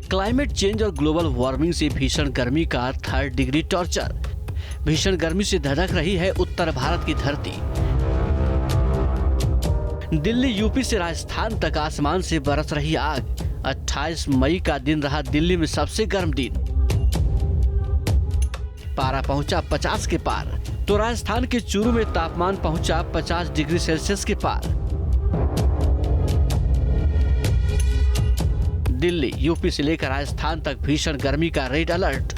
Climate change और global warming से भीषण गर्मी का 3rd डिग्री टॉर्चर। भीषण गर्मी से धधक रही है उत्तर भारत की धरती। दिल्ली यूपी से राजस्थान तक आसमान से बरस रही आग। 28 मई का दिन रहा दिल्ली में सबसे गर्म दिन। पारा पहुंचा 50 के पार, तो राजस्थान के चूरू में तापमान पहुंचा 50 डिग्री सेल्सियस के पार। दिल्ली यूपी से लेकर राजस्थान तक भीषण गर्मी का रेड अलर्ट।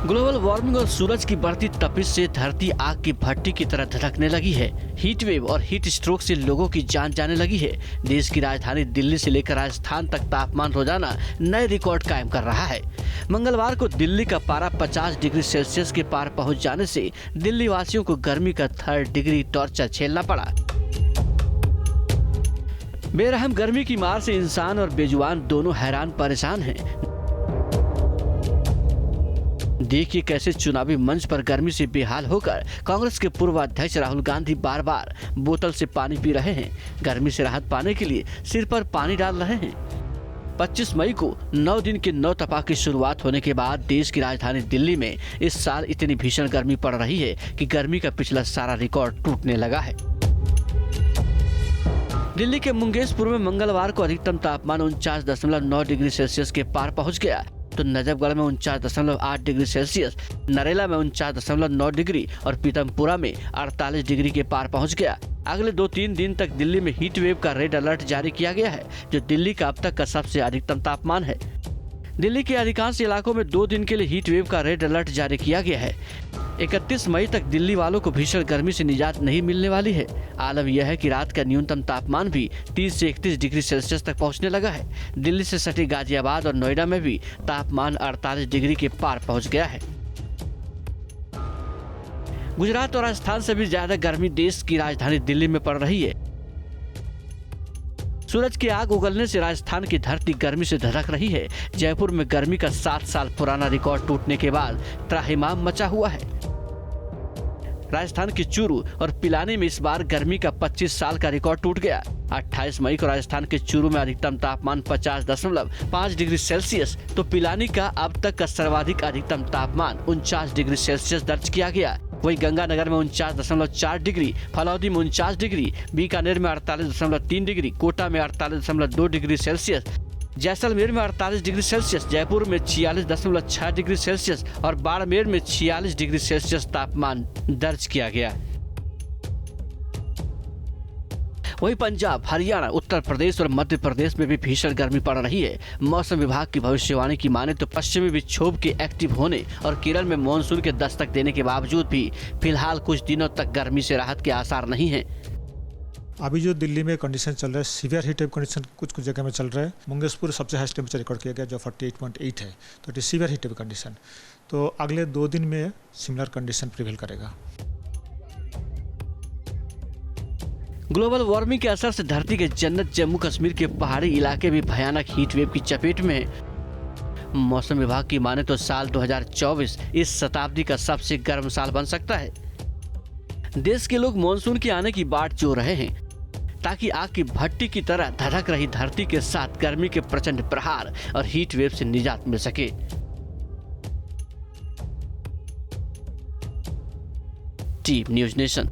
ग्लोबल वार्मिंग और सूरज की बढ़ती तपिश से धरती आग की भट्टी की तरह धधकने लगी है। हीट वेव और हीट स्ट्रोक से लोगों की जान जाने लगी है। देश की राजधानी दिल्ली से लेकर राजस्थान तक तापमान रोजाना नए रिकॉर्ड कायम कर रहा है। मंगलवार को दिल्ली का पारा 50 डिग्री सेल्सियस के पार पहुंच जाने से दिल्ली वासियों को गर्मी का 3rd डिग्री टॉर्चर झेलना पड़ा। बेरहम गर्मी की मार से इंसान और बेजुबान दोनों हैरान परेशान हैं। देखिए कैसे चुनावी मंच पर गर्मी से बेहाल होकर कांग्रेस के पूर्व अध्यक्ष राहुल गांधी बार बार बोतल से पानी पी रहे हैं। गर्मी से राहत पाने के लिए सिर पर पानी डाल रहे हैं। 25 मई को 9 दिन के नौतपा की शुरुआत होने के बाद देश की राजधानी दिल्ली में इस साल इतनी भीषण गर्मी पड़ रही है कि गर्मी का पिछला सारा रिकॉर्ड टूटने लगा है। दिल्ली के मुंगेशपुर में मंगलवार को अधिकतम तापमान 49.9 डिग्री सेल्सियस के पार पहुंच गया, तो नजफगढ़ में 49.8 डिग्री सेल्सियस, नरेला में 49.9 डिग्री और पीतमपुरा में 48 डिग्री के पार पहुंच गया। अगले 2-3 दिन तक दिल्ली में हीट वेव का रेड अलर्ट जारी किया गया है, जो दिल्ली का अब तक का सबसे अधिकतम तापमान है। दिल्ली के अधिकांश इलाकों में 2 दिन के लिए हीट वेव का रेड अलर्ट जारी किया गया है। 31 मई तक दिल्ली वालों को भीषण गर्मी से निजात नहीं मिलने वाली है। आलम यह है कि रात का न्यूनतम तापमान भी 30 से 31 डिग्री सेल्सियस तक पहुंचने लगा है। दिल्ली से सटे गाजियाबाद और नोएडा में भी तापमान 48 डिग्री के पार पहुंच गया है। गुजरात और राजस्थान से भी ज्यादा गर्मी देश की राजधानी दिल्ली में पड़ रही है। सूरज की आग उगलने से राजस्थान की धरती गर्मी से धधक रही है। जयपुर में गर्मी का 7 साल पुराना रिकॉर्ड टूटने के बाद त्राहिमाम मचा हुआ है। राजस्थान के चूरू और पिलानी में इस बार गर्मी का 25 साल का रिकॉर्ड टूट गया। 28 मई को राजस्थान के चूरू में अधिकतम तापमान 50.5 डिग्री सेल्सियस, तो पिलानी का अब तक का सर्वाधिक अधिकतम तापमान 49 डिग्री सेल्सियस दर्ज किया गया। वहीं गंगानगर में 49.4 डिग्री, फलौदी में 49 डिग्री, बीकानेर में 48.3 डिग्री, कोटा में 48.2 डिग्री सेल्सियस, जैसलमेर में 48 डिग्री सेल्सियस, जयपुर में 46.6 डिग्री सेल्सियस और बाड़मेर में 46 डिग्री सेल्सियस तापमान दर्ज किया गया। वहीं पंजाब, हरियाणा, उत्तर प्रदेश और मध्य प्रदेश में भी भीषण गर्मी पड़ रही है। मौसम विभाग की भविष्यवाणी की माने तो पश्चिमी विक्षोभ के एक्टिव होने और केरल में मानसून के दस्तक देने के बावजूद भी फिलहाल कुछ दिनों तक गर्मी से राहत के आसार नहीं हैं। अभी जो दिल्ली में कंडीशन चल रहा है, सीवियर हीट वेव कंडीशन कुछ जगह में चल रहा है। मुंगेशपुर सबसे हाईएस्ट टेम्परेचर रिकॉर्ड किया गया जो 48.8 है, तो it is severe heat wave condition. तो अगले 2 दिन में सिमिलर कंडीशन प्रिवेल करेगा। ग्लोबल वार्मिंग के असर से धरती के जन्नत जम्मू कश्मीर के पहाड़ी इलाके भी भयानक हीट वेव की चपेट में है। मौसम विभाग की माने तो साल 2024 इस शताब्दी का सबसे गर्म साल बन सकता है। देश के लोग मानसून के आने की बाट जो रहे हैं, ताकि आग की भट्टी की तरह धधक रही धरती के साथ गर्मी के प्रचंड प्रहार और हीट वेव से निजात मिल सके। Team news nation.